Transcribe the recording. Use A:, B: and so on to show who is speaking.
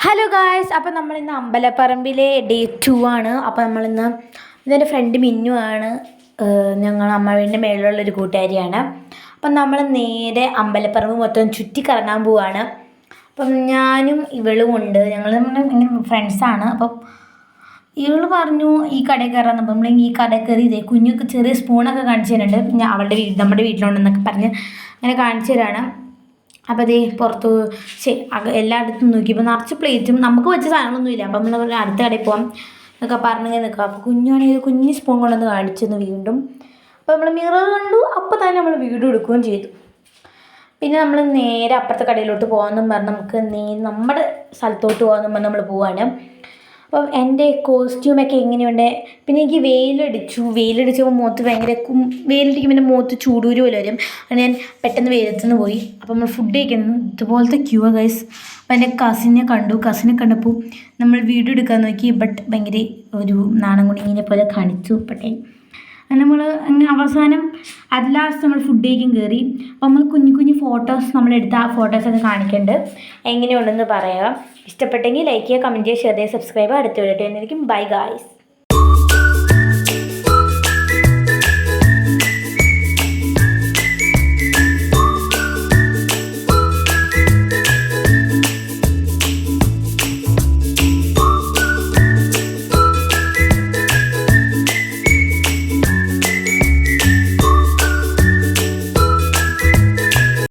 A: Hello guys, അപ്പോൾ നമ്മളിന്ന് അമ്പലപ്പറമ്പിലെ day 2 ആണ്. അപ്പോൾ നമ്മളിന്ന് ഇതെൻ്റെ ഫ്രണ്ട് മിന്നു ആണ്. ഞങ്ങൾ അമ്മ വീടിൻ്റെ മേളിലുള്ളൊരു കൂട്ടുകാരിയാണ്. അപ്പം നമ്മൾ നേരെ അമ്പലപ്പറമ്പ് മൊത്തം ചുറ്റിക്കറങ്ങാൻ പോവാണ്. അപ്പം ഞാനും ഇവളും ഉണ്ട്. ഞങ്ങൾ ഇങ്ങനെ ഫ്രണ്ട്സാണ്. അപ്പം ഇവൾ പറഞ്ഞു ഈ കടയിൽ കയറാൻ. അപ്പം നമ്മൾ ഈ കടയിൽ കയറി ഇതേ കുഞ്ഞൊക്കെ ചെറിയ സ്പൂണൊക്കെ കാണിച്ചു തരുന്നുണ്ട്. പിന്നെ അവളുടെ നമ്മുടെ വീട്ടിലുണ്ടെന്നൊക്കെ പറഞ്ഞ് അങ്ങനെ കാണിച്ചു തരാണ്. അപ്പോൾ അതേ പുറത്ത് എല്ലായിടത്തും നോക്കിയപ്പോൾ നിറച്ച് പ്ലേറ്റും നമുക്ക് വെച്ച സാധനങ്ങളൊന്നുമില്ല. അപ്പം നമ്മൾ അടുത്ത കടയിൽ പോകാം എന്നൊക്കെ പറഞ്ഞിങ്ങനെ നിൽക്കുക. അപ്പോൾ കുഞ്ഞാണെങ്കിൽ കുഞ്ഞ് സ്പൂൺ കൊണ്ടുവന്ന് കാണിച്ചെന്ന് വീണ്ടും. അപ്പോൾ നമ്മൾ മിറർ കണ്ടു. അപ്പോൾ തന്നെ നമ്മൾ വീഡിയോ എടുക്കുകയും ചെയ്തു. പിന്നെ നമ്മൾ നേരെ അപ്പുറത്തെ കടയിലോട്ട് പോകാമെന്നും പറഞ്ഞ് നമുക്ക് നമ്മുടെ സ്ഥലത്തോട്ട് പോകാമെന്നും പറഞ്ഞ് നമ്മൾ പോവാണ്. അപ്പം എൻ്റെ കോസ്റ്റ്യൂമൊക്കെ എങ്ങനെയുണ്ട്. പിന്നെ എനിക്ക് വെയിലടിച്ചപ്പോൾ മുഖത്ത് ഭയങ്കര വെയിലടിക്കുമ്പോൾ എൻ്റെ മുഖത്ത് ചൂടൂര് പോലെ വരും. അങ്ങനെ ഞാൻ പെട്ടെന്ന് വെയിലത്തുനിന്ന് പോയി. അപ്പം നമ്മൾ ഫുഡ് കഴിക്കുന്നു. ഇതുപോലത്തെ ക്യൂ ഗൈസ്. അപ്പം എൻ്റെ കസിനെ കണ്ടപ്പോൾ നമ്മൾ വീഡിയോ എടുക്കാൻ നോക്കി. ബട്ട് ഭയങ്കര ഒരു നാണം കുണിങ്ങിനെ പോലെ കാണിച്ചു. പക്ഷേ നമ്മൾ അങ്ങനെ അവസാനം അറ്റ് ലാസ്റ്റ് നമ്മൾ ഫുഡ് കഴിക്കാൻ കയറി. അപ്പോൾ നമ്മൾ കുഞ്ഞു ഫോട്ടോസ് നമ്മളെടുത്ത ആ ഫോട്ടോസൊക്കെ കാണിക്കുന്നുണ്ട്. എങ്ങനെയുണ്ടെന്ന് പറയാം. ഇഷ്ടപ്പെട്ടെങ്കിൽ ലൈക്ക് ചെയ്യുക, കമൻറ്റ് ചെയ്യുക, ഷെയർ ചെയ്യുക, സബ്സ്ക്രൈബ്. അടുത്ത വീഡിയോ ആയിരിക്കും. Bye guys.